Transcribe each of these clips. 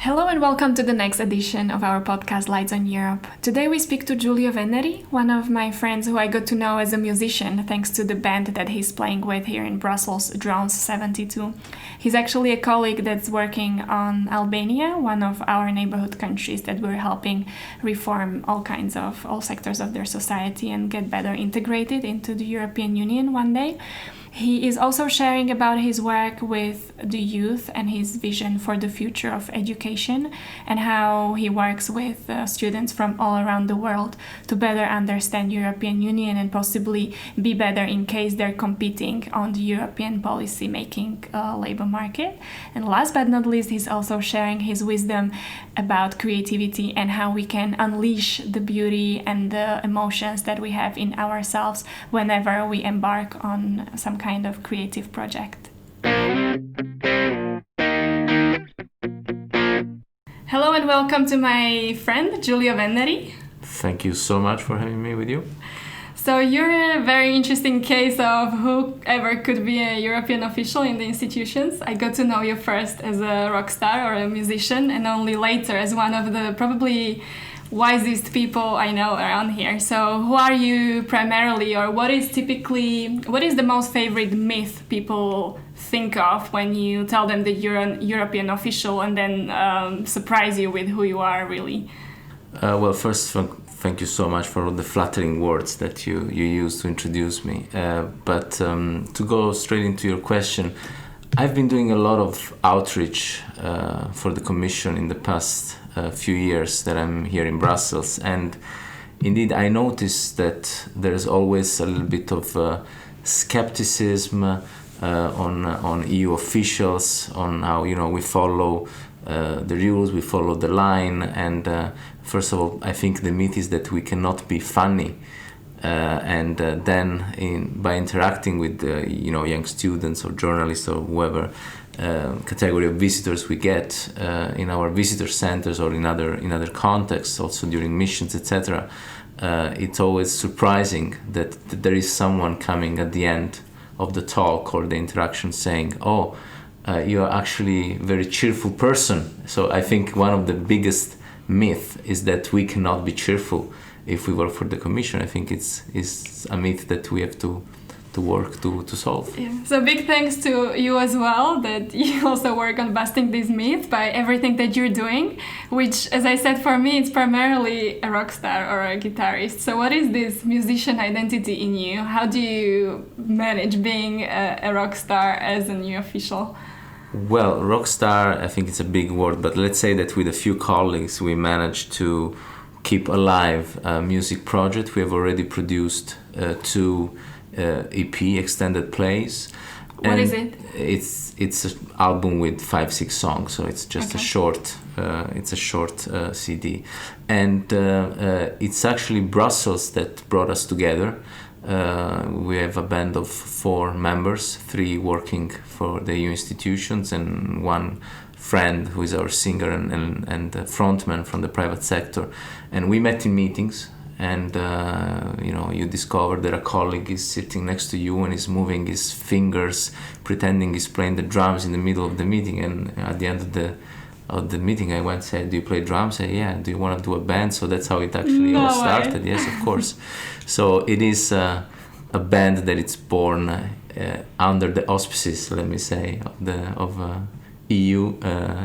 Hello and welcome to the next edition of our podcast Lights on Europe. Today we speak to Giulio Venneri, one of my friends who I got to know as a musician thanks to the band that he's playing with here in Brussels, DrØnes 72. He's actually a colleague that's working on Albania, one of our neighborhood countries that we're helping reform all sectors of their society and get better integrated into the European Union one day. He is also sharing about his work with the youth and his vision for the future of education and how he works with students from all around the world to better understand European Union and possibly be better in case they're competing on the European policy making labor market. And last but not least, he's also sharing his wisdom about creativity and how we can unleash the beauty and the emotions that we have in ourselves whenever we embark on some kind of creative project. Hello and welcome to my friend Giulio Venneri. Thank you so much for having me with you. So you're a very interesting case of whoever could be a European official in the institutions. I got to know you first as a rock star or a musician and only later as one of the probably wisest people I know around here. So who are you primarily, or what is the most favorite myth people think of when you tell them that you're an European official and then surprise you with who you are really? Well, first, thank you so much for all the flattering words that you used to introduce me. But to go straight into your question, I've been doing a lot of outreach for the Commission in the past few years that I'm here in Brussels, and indeed I noticed that there's always a little bit of skepticism on EU officials, on how we follow the rules, we follow the line, and first of all, I think the myth is that we cannot be funny. And then by interacting with young students or journalists or whoever category of visitors we get in our visitor centers or in other contexts, also during missions, etc., it's always surprising that there is someone coming at the end of the talk or the interaction saying, "Oh, you are actually a very cheerful person." So I think one of the biggest myth is that we cannot be cheerful if we work for the Commission. I think it's a myth that we have to work to solve. Yeah. So big thanks to you as well, that you also work on busting this myth by everything that you're doing, which, as I said, for me, it's primarily a rock star or a guitarist. So what is this musician identity in you? How do you manage being a rock star as a new official? Well, rock star, I think it's a big word, but let's say that with a few colleagues, we managed to keep alive a music project. We have already produced two EP extended plays. What is it? It's an album with 5-6 songs, so it's just a short CD, and it's actually Brussels that brought us together. We have a band of 4 members, 3 working for the EU institutions and one friend who is our singer and frontman from the private sector. And we met in meetings, and you discover that a colleague is sitting next to you and is moving his fingers, pretending he's playing the drums in the middle of the meeting. And at the end of the meeting, I went and said, "Do you play drums?" I said, "Yeah." "Do you want to do a band?" So that's how it actually all started. Yes, of course. So it is a band that it's born under the auspices, let me say, of EU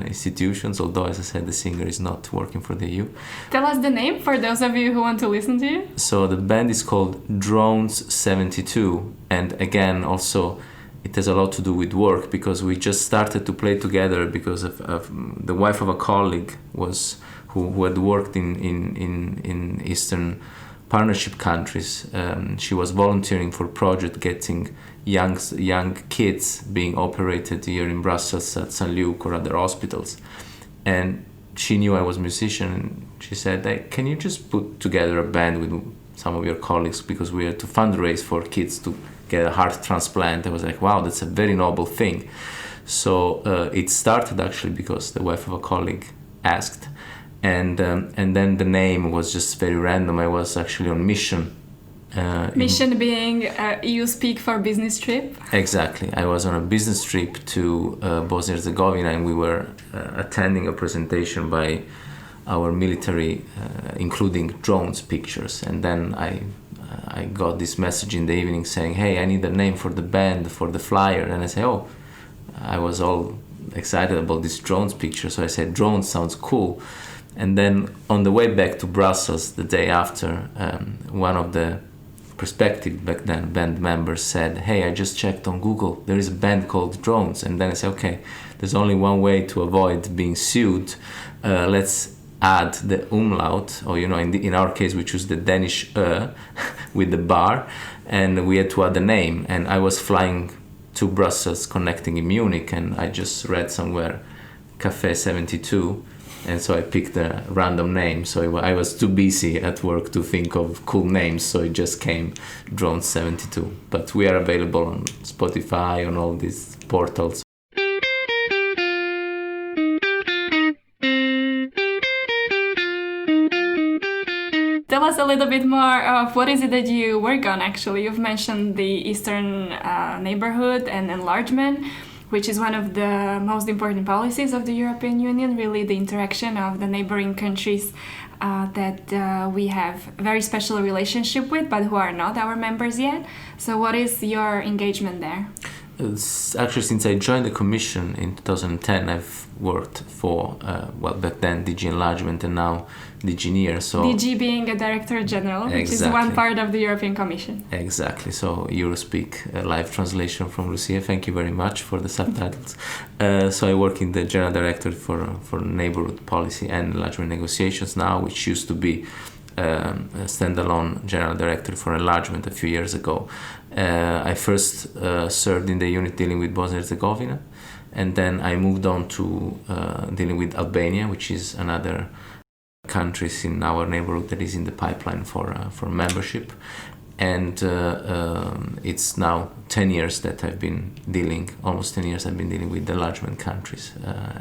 institutions, although, as I said, the singer is not working for the EU. Tell us the name for those of you who want to listen to you. So the band is called DrØnes 72, and again, also, it has a lot to do with work, because we just started to play together because of the wife of a colleague who had worked in Eastern Partnership countries. She was volunteering for a project getting young kids being operated here in Brussels at St. Luke or other hospitals. And she knew I was a musician, and she said, "Hey, can you just put together a band with some of your colleagues, because we are to fundraise for kids to get a heart transplant." I was like, wow, that's a very noble thing. So it started actually because the wife of a colleague asked. And then the name was just very random. I was actually on mission Mission being you speak for business trip? Exactly. I was on a business trip to Bosnia-Herzegovina, and we were attending a presentation by our military, including drones pictures. And then I got this message in the evening saying, hey, I need a name for the band, for the flyer. And I say, oh, I was all excited about this drones picture. So I said, drones sounds cool. And then on the way back to Brussels the day after, one of the prospective back then band members said, hey, I just checked on Google, there is a band called DrØnes. And then I said, okay, there's only one way to avoid being sued. Let's add the umlaut, or in our case we choose the Danish with the bar, and we had to add the name. And I was flying to Brussels, connecting in Munich, and I just read somewhere Cafe 72, and so I picked a random name. So I was too busy at work to think of cool names, so it just came DrØnes 72. But we are available on Spotify, on all these portals. Tell us a little bit more of what is it that you work on actually. You've mentioned the Eastern neighborhood and enlargement, which is one of the most important policies of the European Union, really the interaction of the neighboring countries that we have a very special relationship with, but who are not our members yet. So what is your engagement there? Actually, since I joined the Commission in 2010, I've worked for, back then DG Enlargement and now DG NEAR. So DG being a Director General, which is one part of the European Commission. Exactly. So Eurospeak, a live translation from Lucia. Thank you very much for the subtitles. So I work in the General Director for Neighborhood Policy and Enlargement Negotiations now, which used to be a standalone General Director for Enlargement a few years ago. I first served in the unit dealing with Bosnia-Herzegovina, and then I moved on to dealing with Albania, which is another country in our neighborhood that is in the pipeline for membership. And it's now 10 years that I've been dealing, almost 10 years I've been dealing with enlargement countries.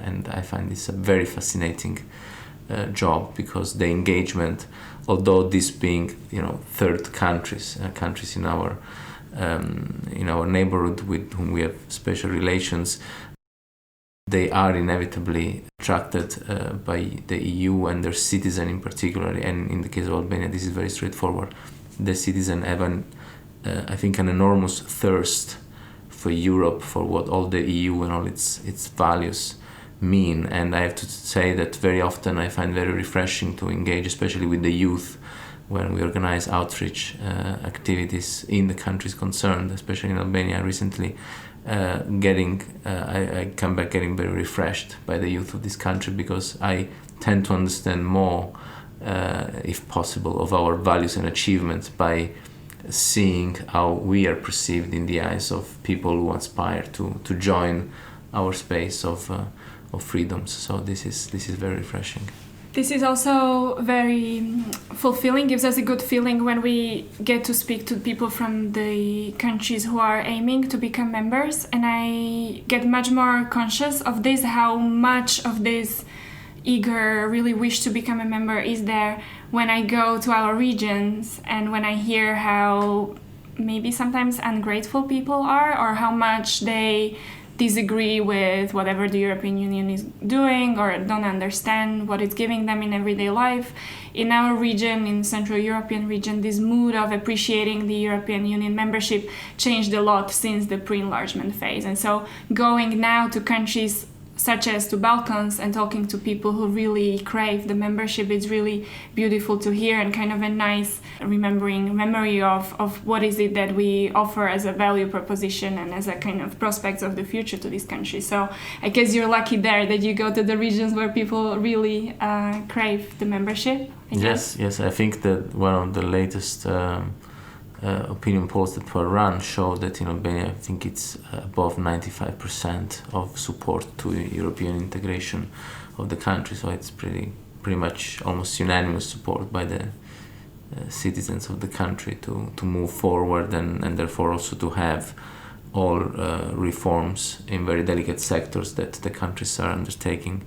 And I find this a very fascinating job, because the engagement, although this being third countries in our neighborhood with whom we have special relations, they are inevitably attracted by the EU and their citizen in particular. And in the case of Albania, this is very straightforward. The citizen have I think an enormous thirst for Europe, for what all the EU and all its values mean. And I have to say that very often I find very refreshing to engage, especially with the youth, when we organize outreach activities in the countries concerned, especially in Albania recently. I come back getting very refreshed by the youth of this country, because I tend to understand more, if possible, of our values and achievements by seeing how we are perceived in the eyes of people who aspire to join our space of freedoms. So this is very refreshing. This is also very fulfilling, gives us a good feeling when we get to speak to people from the countries who are aiming to become members. And I get much more conscious of this, how much of this eager, really wish to become a member is there when I go to our regions, and when I hear how maybe sometimes ungrateful people are, or how much they disagree with whatever the European Union is doing, or don't understand what it's giving them in everyday life. In our region, in the Central European region, this mood of appreciating the European Union membership changed a lot since the pre-enlargement phase. And so going now to countries such as the Balkans and talking to people who really crave the membership, it's really beautiful to hear, and kind of a nice memory of what is it that we offer as a value proposition and as a kind of prospects of the future to this country. So I guess you're lucky there that you go to the regions where people really crave the membership. Yes, I think that one of the latest opinion polls that were run show that in Albania, I think it's above 95% of support to European integration of the country. So it's pretty much almost unanimous support by the citizens of the country to move forward, and therefore also to have all reforms in very delicate sectors that the countries are undertaking,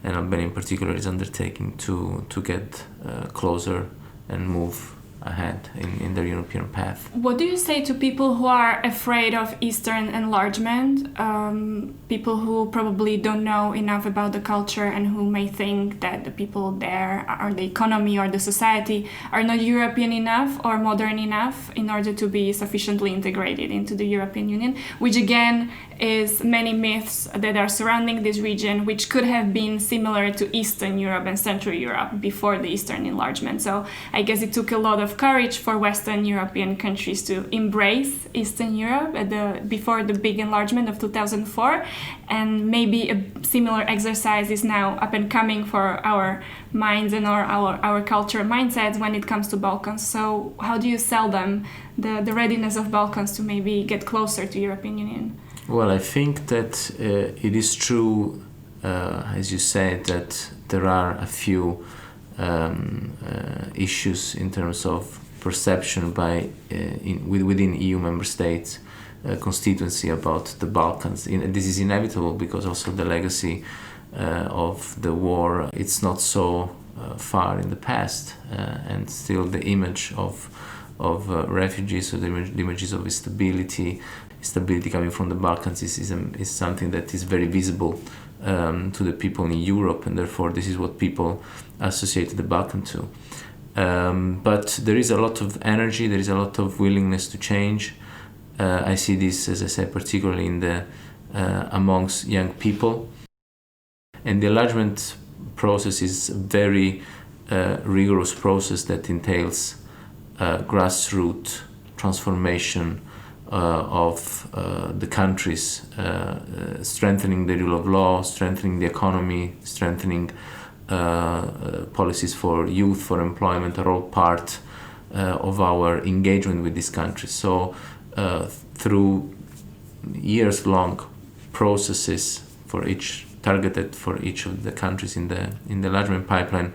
and Albania in particular is undertaking to get closer and move ahead in their European path. What do you say to people who are afraid of Eastern enlargement? People who probably don't know enough about the culture and who may think that the people there, or the economy or the society, are not European enough or modern enough in order to be sufficiently integrated into the European Union, which again is many myths that are surrounding this region, which could have been similar to Eastern Europe and Central Europe before the Eastern enlargement. So I guess it took a lot of courage for Western European countries to embrace Eastern Europe before the big enlargement of 2004, and maybe a similar exercise is now up and coming for our minds and our culture mindsets when it comes to Balkans. So how do you sell them the readiness of Balkans to maybe get closer to European Union? Well, I think that it is true, as you said, that there are a few issues in terms of perception within EU member states constituency about the Balkans. This is inevitable because also the legacy of the war, it's not so far in the past, and still the image of refugees, or the images of stability coming from the Balkans is something that is very visible to the people in Europe, and therefore this is what people associate the Balkan to. But there is a lot of energy, there is a lot of willingness to change. I see this, as I said, particularly amongst young people. And the enlargement process is a very rigorous process that entails grassroots transformation of the countries, strengthening the rule of law, strengthening the economy, strengthening policies for youth, for employment, are all part of our engagement with these countries. So through years-long processes targeted for each of the countries in the enlargement pipeline,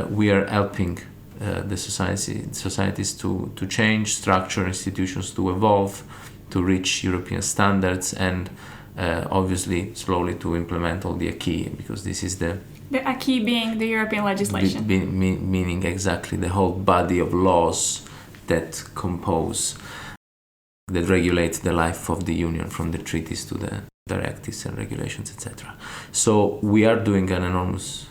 we are helping the societies to change, structure, institutions to evolve, to reach European standards, and obviously slowly to implement all the acquis, because this is the acquis being the European legislation. Meaning exactly the whole body of laws that regulate the life of the Union, from the treaties to the directives and regulations, etc. So we are doing an enormous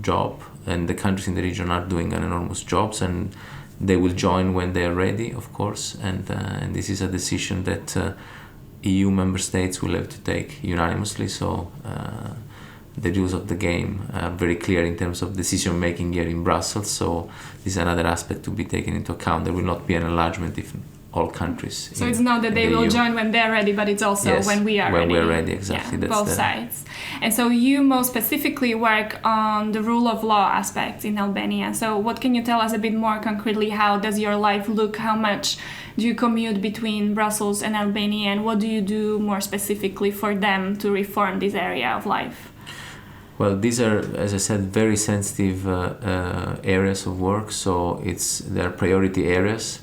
job, and the countries in the region are doing an enormous job, and they will join when they are ready, of course, and this is a decision that EU member states will have to take unanimously. So the rules of the game are very clear in terms of decision making here in Brussels, so this is another aspect to be taken into account. There will not be an enlargement if all countries. So it's not that they will join when they're ready, but it's also when we are ready. When we're ready, exactly. Yeah, both sides. And so you most specifically work on the rule of law aspects in Albania. So what can you tell us a bit more concretely? How does your life look? How much do you commute between Brussels and Albania? And what do you do more specifically for them to reform this area of life? Well, these are, as I said, very sensitive areas of work. So they're priority areas.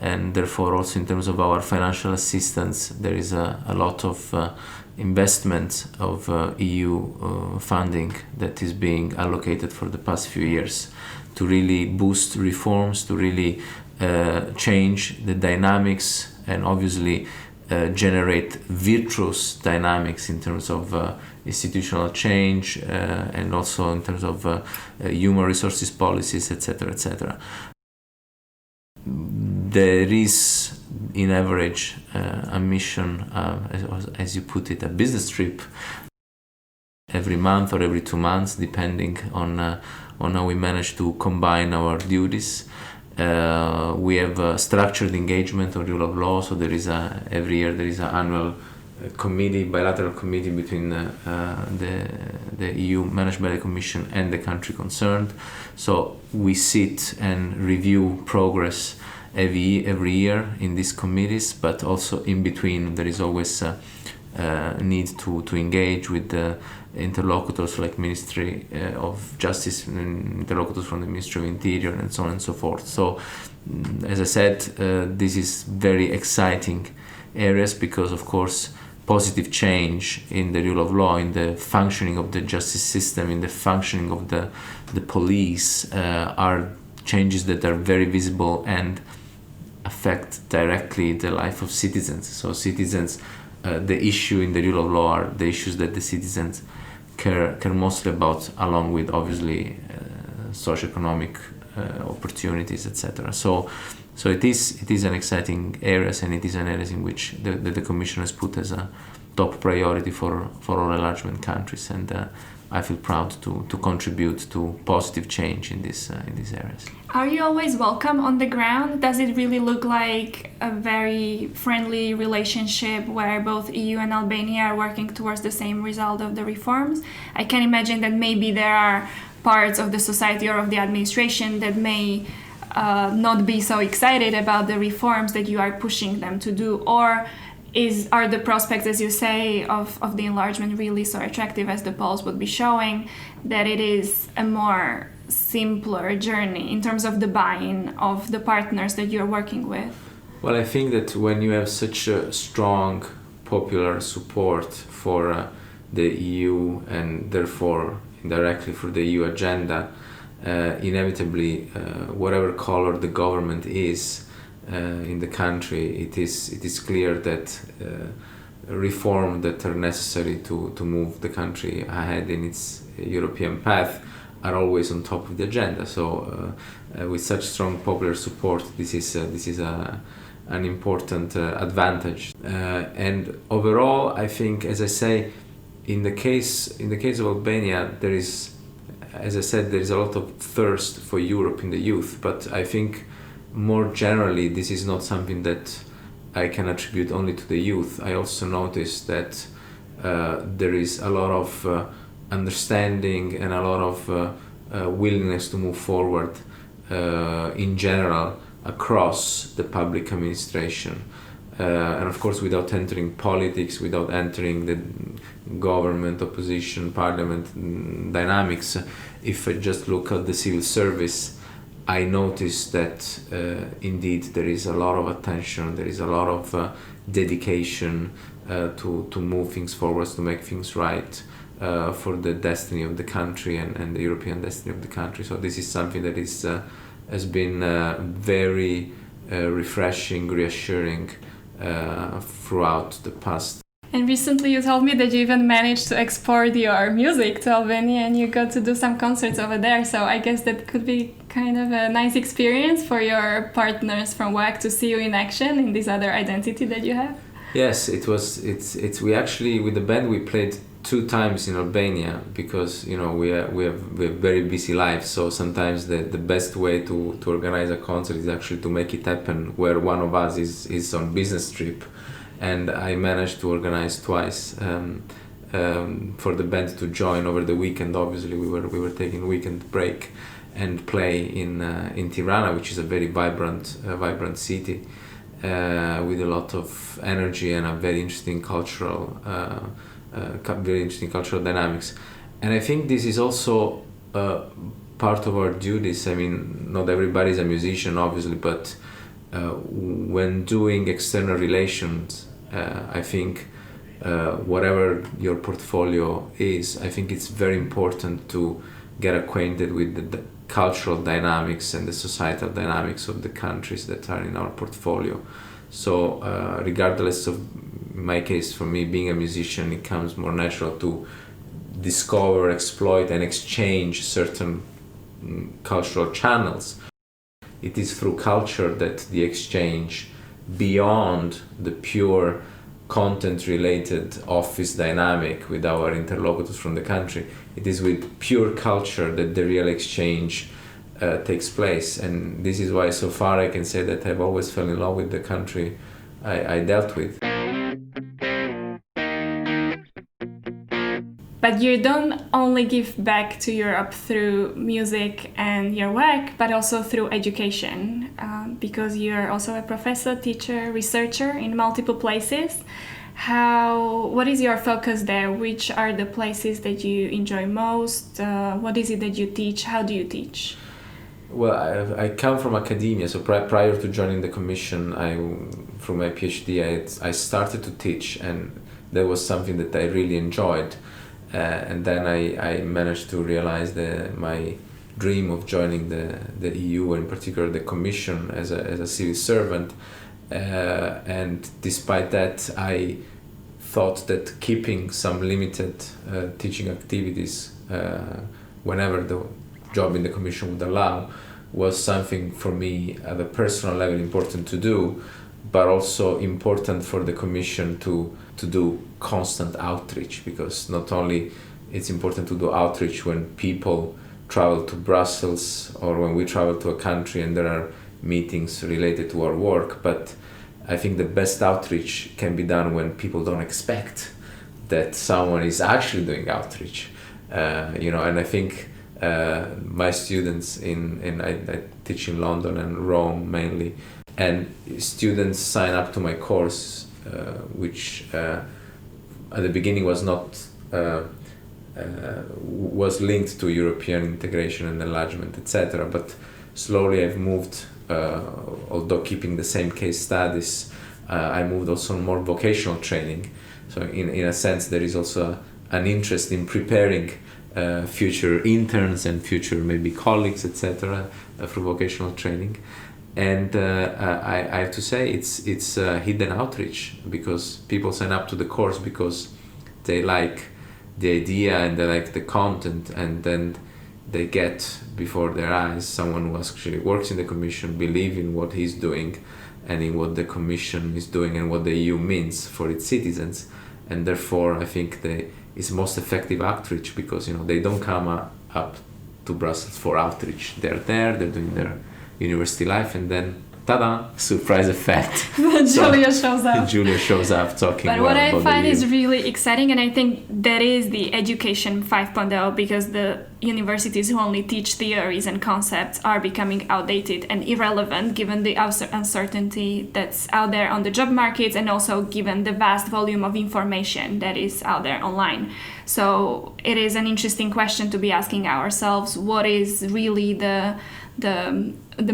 And therefore, also in terms of our financial assistance, there is a lot of investment of EU funding that is being allocated for the past few years to really boost reforms, to really change the dynamics, and obviously generate virtuous dynamics in terms of institutional change, and also in terms of human resources policies, etc., etc. There is, in average, a mission, as you put it, a business trip every month or every 2 months, depending on how we manage to combine our duties. We have structured engagement on rule of law, so every year there is an annual bilateral committee between the EU managed by the Commission and the country concerned. So we sit and review progress every year in these committees, but also in between there is always a need to engage with the interlocutors like Ministry of Justice and interlocutors from the Ministry of Interior and so on and so forth. So as I said, this is very exciting areas because of course positive change in the rule of law, in the functioning of the justice system, in the functioning of the police are changes that are very visible and affect directly the life of citizens. So citizens, the issue in the rule of law are the issues that the citizens care mostly about, along with obviously socioeconomic opportunities, etc. So it is an exciting area, and it is an area in which the Commission has put as a top priority for all enlargement countries, and I feel proud to contribute to positive change in these areas. Are you always welcome on the ground? Does it really look like a very friendly relationship where both EU and Albania are working towards the same result of the reforms? I can imagine that maybe there are parts of the society or of the administration that may not be so excited about the reforms that you are pushing them to do, or are the prospects, as you say, of the enlargement really so attractive as the polls would be showing, that it is a more simpler journey in terms of the buy-in of the partners that you're working with? Well, I think that when you have such a strong popular support for the EU and therefore indirectly for the EU agenda, inevitably, whatever color the government is in the country, it is clear that reforms that are necessary to move the country ahead in its European path are always on top of the agenda. So, with such strong popular support, this is an important advantage. And overall, I think, as I say, in the case of Albania, there is, as I said, there is a lot of thirst for Europe in the youth. But I think more generally, this is not something that I can attribute only to the youth. I also noticed that there is a lot of understanding and a lot of willingness to move forward in general across the public administration. And of course, without entering politics, without entering the government, opposition, parliament dynamics, if I just look at the civil service, I noticed that indeed there is a lot of attention, there is a lot of dedication to move things forward, to make things right for the destiny of the country and the European destiny of the country. So this is something that has been very refreshing, reassuring throughout the past. And recently you told me that you even managed to export your music to Albania and you got to do some concerts over there. So I guess that could be kind of a nice experience for your partners from WAC to see you in action in this other identity that you have. Yes, we actually, with the band, we played 2 times in Albania because, you know, we have very busy lives. So sometimes the best way to organize a concert is actually to make it happen where one of us is on business trip. And I managed to organize twice for the band to join over the weekend. Obviously, we were taking weekend break and play in Tirana, which is a very vibrant city with a lot of energy and a very interesting cultural dynamics. And I think this is also part of our duties. I mean, not everybody is a musician, obviously, but when doing external relations, I think whatever your portfolio is, I think it's very important to get acquainted with the cultural dynamics and the societal dynamics of the countries that are in our portfolio. So regardless of, in my case, for me being a musician, it comes more natural to discover, exploit and exchange certain cultural channels. It is through culture that the exchange, beyond the pure content-related office dynamic with our interlocutors from the country, it is with pure culture that the real exchange takes place. And this is why so far I can say that I've always fell in love with the country I dealt with. But you don't only give back to Europe through music and your work, but also through education, because you're also a professor, teacher, researcher in multiple places. What is your focus there? Which are the places that you enjoy most? What is it that you teach? How do you teach? Well, I come from academia, so prior to joining the commission, for my PhD, I started to teach, and that was something that I really enjoyed. And then I managed to realize my dream of joining the EU, and in particular the Commission, as a civil servant. And despite that, I thought that keeping some limited teaching activities whenever the job in the Commission would allow was something for me at a personal level important to do, but also important for the Commission to do constant outreach, because not only it's important to do outreach when people travel to Brussels or when we travel to a country and there are meetings related to our work, but I think the best outreach can be done when people don't expect that someone is actually doing outreach. And I think my students I teach in London and Rome mainly, and students sign up to my course, which at the beginning was not was linked to European integration and enlargement, etc. But slowly I've moved, although keeping the same case studies, I moved also on more vocational training. So in a sense there is also an interest in preparing future interns and future maybe colleagues, etc. For vocational training. And I have to say it's hidden outreach, because people sign up to the course because they like the idea and they like the content, and then they get before their eyes someone who actually works in the Commission, believe in what he's doing and in what the Commission is doing and what the EU means for its citizens. And therefore I think it's most effective outreach, because they don't come up to Brussels for outreach. They're there, they're doing their university life, and then ta-da, surprise effect. Giulio shows up talking but well what I about find the EU. is really exciting, and I think that is the education 5.0, because the universities who only teach theories and concepts are becoming outdated and irrelevant given the uncertainty that's out there on the job markets, and also given the vast volume of information that is out there online. So it is an interesting question to be asking ourselves: what is really the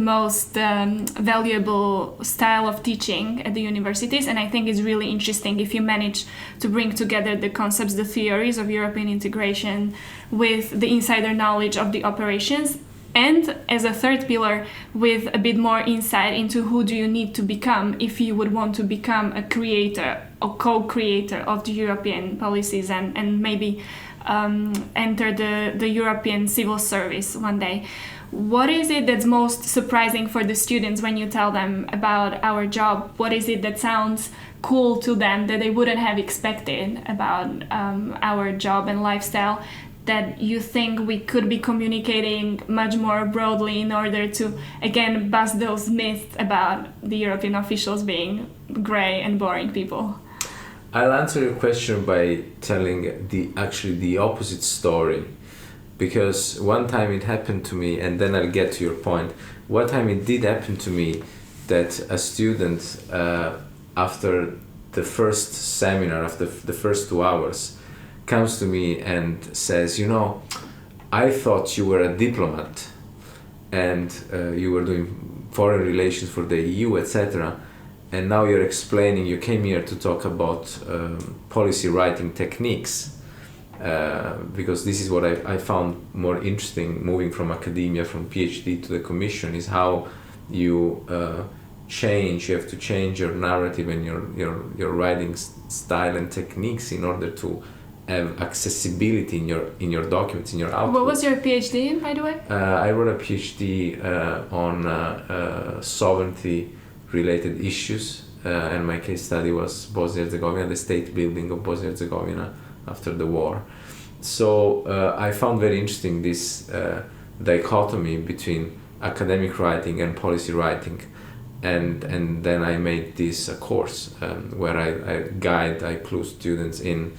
most valuable style of teaching at the universities? And I think it's really interesting if you manage to bring together the concepts, the theories of European integration with the insider knowledge of the operations, and as a third pillar, with a bit more insight into who do you need to become if you would want to become a creator or co-creator of the European policies, and maybe enter the European civil service one day. What is it that's most surprising for the students when you tell them about our job? What is it that sounds cool to them that they wouldn't have expected about our job and lifestyle, that you think we could be communicating much more broadly in order to, again, bust those myths about the European officials being grey and boring people? I'll answer your question by telling the opposite story. Because one time it happened to me, and then I'll get to your point. One time it did happen to me that a student, after the first seminar, after the first 2 hours, comes to me and says, I thought you were a diplomat and you were doing foreign relations for the EU, etc. And now you're explaining, you came here to talk about policy writing techniques. Because this is what I found more interesting moving from academia, from PhD to the Commission, is how you have to change your narrative and your writing style and techniques in order to have accessibility in your documents, in your output. What was your PhD in, by the way? I wrote a PhD on sovereignty related issues, and my case study was Bosnia-Herzegovina, the state building of Bosnia-Herzegovina after the war. So I found very interesting this dichotomy between academic writing and policy writing, and then I made this a course where I clue students in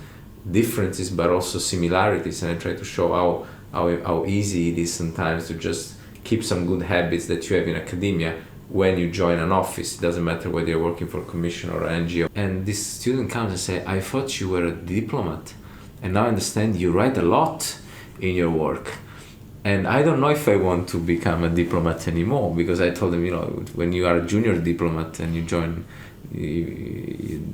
differences but also similarities, and I try to show how easy it is sometimes to just keep some good habits that you have in academia when you join an office. It doesn't matter whether you're working for a commission or an NGO. And this student comes and says, I thought you were a diplomat, and now I understand you write a lot in your work. And I don't know if I want to become a diplomat anymore, because I told them, when you are a junior diplomat and you join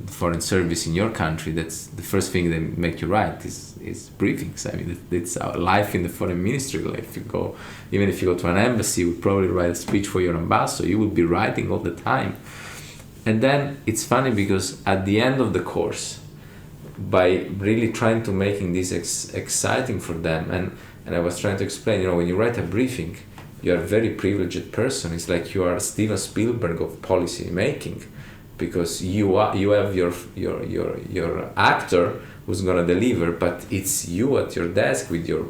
foreign service in your country, that's the first thing they make you write is briefings. I mean, it's our life in the foreign ministry. Like even if you go to an embassy, you would probably write a speech for your ambassador. You would be writing all the time. And then it's funny because at the end of the course, by really trying to making this exciting for them, and I was trying to explain, when you write a briefing, you are a very privileged person. It's like you are Steven Spielberg of policy making, because you have your actor who's gonna deliver, but it's you at your desk with your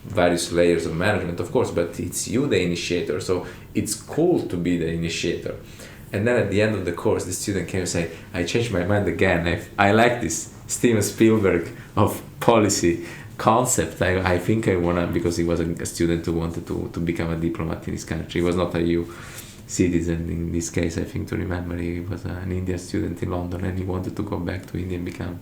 various layers of management, of course, but it's you the initiator. So it's cool to be the initiator. And then at the end of the course, the student came and say, I changed my mind again. I like this Steven Spielberg of policy concept. I think I wanna, because he was a student who wanted to become a diplomat in his country. He was not a EU citizen in this case, I think, to remember. He was an Indian student in London, and he wanted to go back to India and become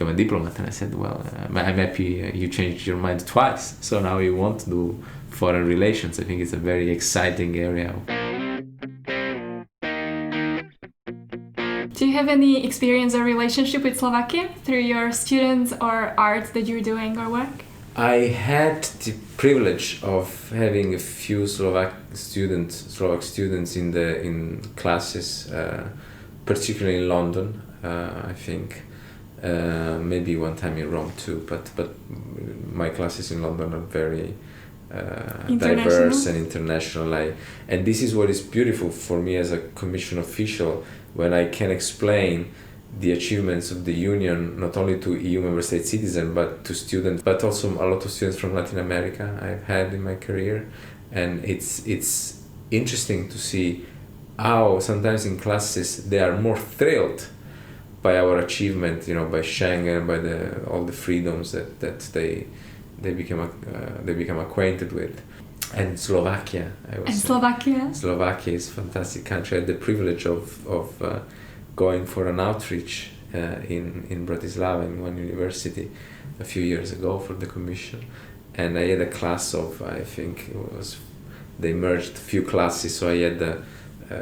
a diplomat. And I said, well, I'm happy you changed your mind twice, so now you want to do foreign relations. I think it's a very exciting area. Do you have any experience or relationship with Slovakia through your students or art that you're doing or work? I had the privilege of having a few Slovak students in classes, particularly in London. I think maybe one time in Rome too. But my classes in London are very diverse and international. And this is what is beautiful for me as a commission official, when I can explain the achievements of the Union not only to EU member state citizens but to students, but also a lot of students from Latin America I've had in my career. And it's interesting to see how sometimes in classes they are more thrilled by our achievement, by Schengen, by all the freedoms that they become acquainted with. And Slovakia, Slovakia is a fantastic country. I had the privilege of going for an outreach in Bratislava in one university a few years ago for the commission, and I had a class of, I think they merged a few classes, so I had a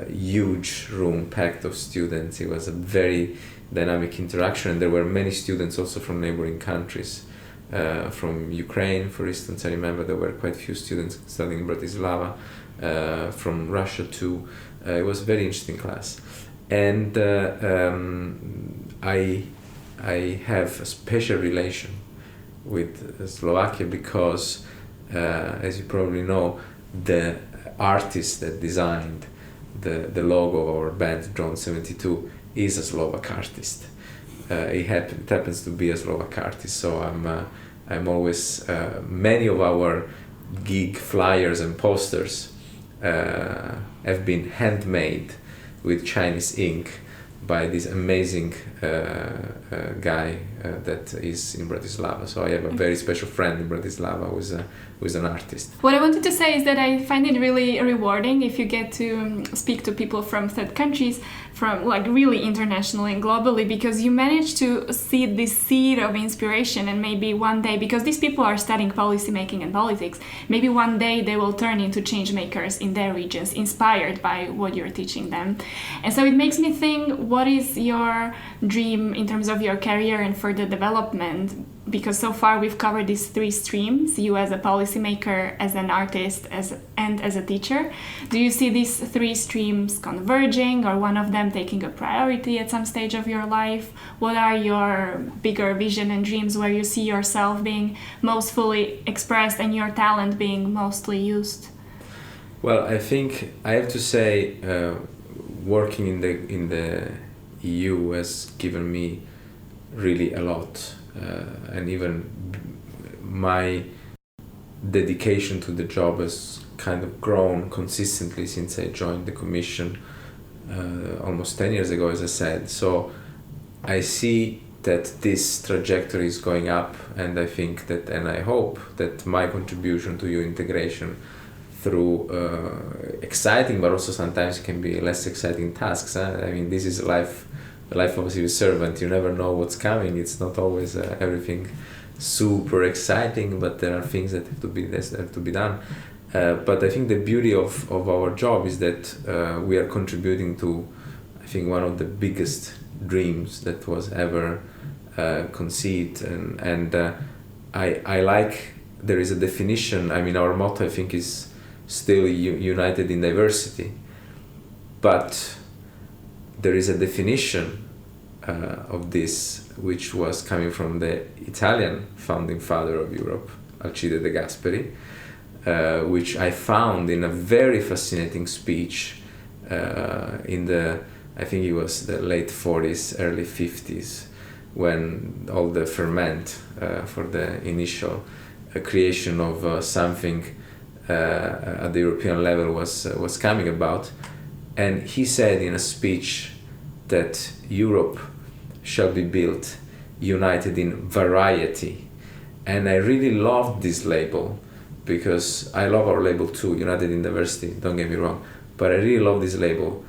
huge room packed of students. It was a very dynamic interaction, and there were many students also from neighboring countries. From Ukraine, for instance, I remember there were quite a few students studying in Bratislava, from Russia too. It was a very interesting class. And I have a special relation with Slovakia because, as you probably know, the artist that designed the logo of our band, DrØnes 72, is a Slovak artist. It happens to be a Slovak artist, so I'm always many of our gig flyers and posters have been handmade with Chinese ink by this amazing guy that is in Bratislava. So I have a very special friend in Bratislava who is an artist. What I wanted to say is that I find it really rewarding if you get to speak to people from third countries, from really internationally and globally, because you manage to see this seed of inspiration, and maybe one day, because these people are studying policy making and politics, maybe one day they will turn into change makers in their regions, inspired by what you're teaching them. And so it makes me think, what is your dream in terms of your career and further development? Because so far we've covered these three streams, you as a policymaker, as an artist, and as a teacher. Do you see these three streams converging, or one of them taking a priority at some stage of your life? What are your bigger vision and dreams where you see yourself being most fully expressed and your talent being mostly used? Well, I think I have to say, working in the EU has given me really a lot. And even my dedication to the job has kind of grown consistently since I joined the commission almost 10 years ago, as I said. So I see that this trajectory is going up, and I think that, and I hope that my contribution to your integration through exciting, but also sometimes can be less exciting tasks. I mean, this is life. The life of a civil servant, you never know what's coming. It's not always everything super exciting, but there are things that have to be done. But I think the beauty of our job is that we are contributing to, I think, one of the biggest dreams that was ever conceived, and I like, there is a definition. I mean, our motto, I think, is still united in diversity, but there is a definition of this which was coming from the Italian founding father of Europe, Alcide de Gasperi, which I found in a very fascinating speech in the, I think it was the late 40s, early 50s, when all the ferment for the initial creation of something at the European level was coming about. And he said in a speech that Europe shall be built united in variety. And I really loved this label, because I love our label too, United in Diversity, don't get me wrong, but I really love this label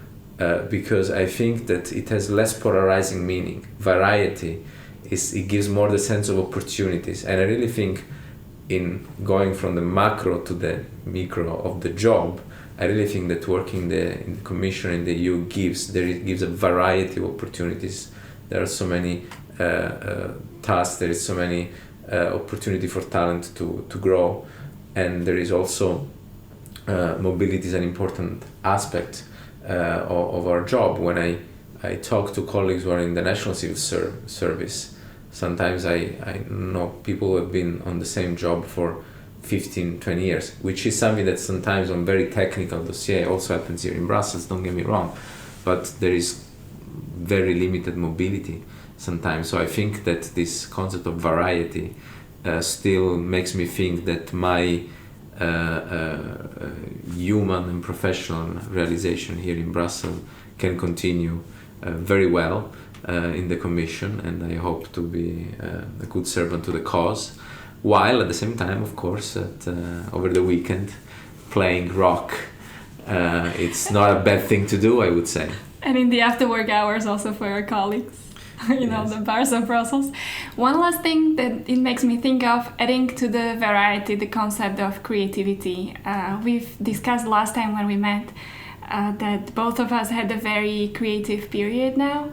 because I think that it has less polarizing meaning. Variety, it gives more the sense of opportunities, and I really think in going from the macro to the micro of the job, I really think that working in the Commission in the EU gives a variety of opportunities. There are so many tasks, there is so many opportunity for talent to grow, and there is also mobility is an important aspect of our job. When I talk to colleagues who are in the National Civil Service, sometimes I know people who have been on the same job for 15, 20 years, which is something that sometimes on very technical dossier also happens here in Brussels, don't get me wrong, but there is very limited mobility sometimes. So I think that this concept of variety still makes me think that my human and professional realization here in Brussels can continue very well in the Commission, and I hope to be a good servant to the cause, while at the same time, of course, over the weekend playing rock. It's not a bad thing to do, I would say. And in the after work hours also for your colleagues, Yes. the bars of Brussels. One last thing that it makes me think of, adding to the variety, the concept of creativity. We've discussed last time when we met that both of us had a very creative period now.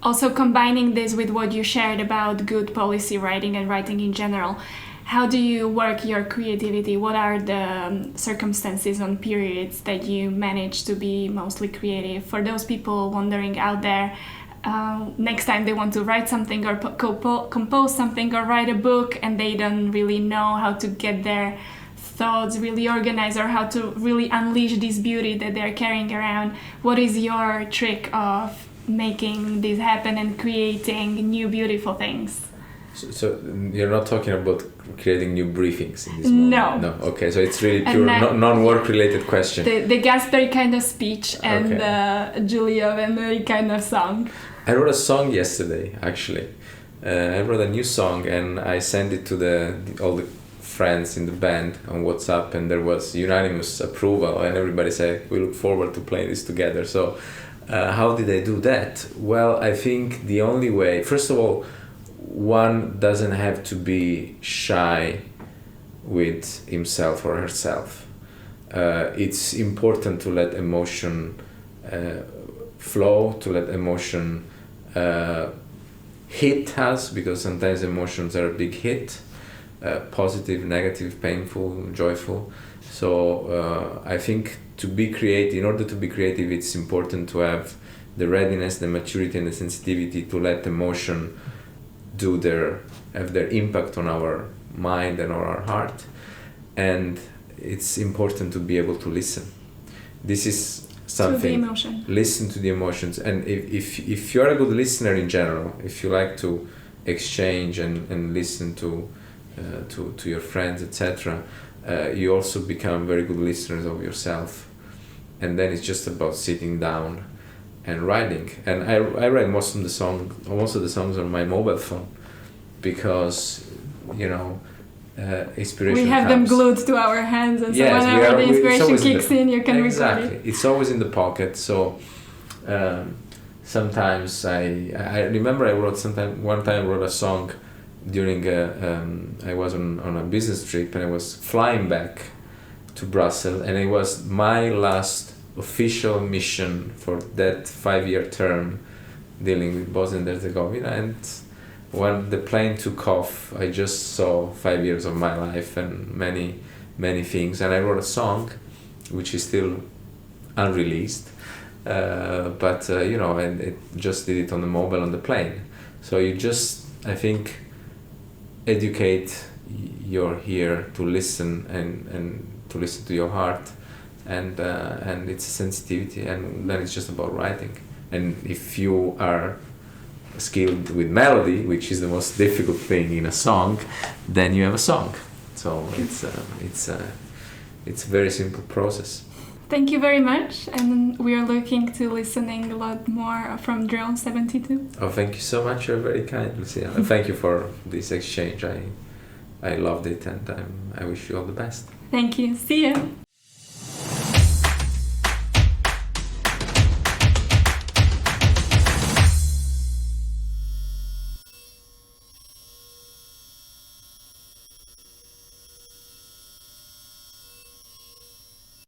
Also combining this with what you shared about good policy writing and writing in general, how do you work your creativity? What are the circumstances and periods that you manage to be mostly creative? For those people wondering out there, next time they want to write something or compose something or write a book and they don't really know how to get their thoughts really organized or how to really unleash this beauty that they're carrying around, what is your trick of making this happen and creating new beautiful things? So you're not talking about creating new briefings in this moment? No. Okay, so it's really pure non-work related question. The Gasperi kind of speech and the Giulio Venneri kind of song. I wrote a song yesterday, actually. I wrote a new song and I sent it to all the friends in the band on WhatsApp, and there was unanimous approval, and everybody said, we look forward to playing this together. So how did I do that? Well, I think the only way, first of all, one doesn't have to be shy with himself or herself. It's important to let emotion flow, to let emotion hit us, because sometimes emotions are a big hit, positive, negative, painful, joyful. So I think in order to be creative, it's important to have the readiness, the maturity, and the sensitivity to let emotion have their impact on our mind and on our heart. And it's important to be able to listen. This is something. To the emotion. Listen to the emotions. And if you're a good listener in general, if you like to exchange and listen to your friends, etc., you also become very good listeners of yourself. And then it's just about sitting down and writing. And I write most of the songs on my mobile phone, because inspiration we have comes. Them glued to our hands, and so Yes, whenever the inspiration kicks in, you can record it. It's always in the pocket. So sometimes I remember one time I wrote a song during I was on a business trip, and I was flying back to Brussels, and it was my last official mission for that 5-year term dealing with Bosnia and Herzegovina. And when the plane took off, I just saw 5 years of my life and many things, and I wrote a song which is still unreleased, but and it just did it on the mobile on the plane. So you just, I think, educate your ear to listen and to listen to your heart, and it's a sensitivity, and then it's just about writing. And if you are skilled with melody, which is the most difficult thing in a song, then you have a song. So it's a very simple process. Thank you very much, and we are looking to listening a lot more from DrØnes 72. Oh, thank you so much. You're very kind, Lucia. And thank you for this exchange. I loved it, and I wish you all the best. Thank you. See you.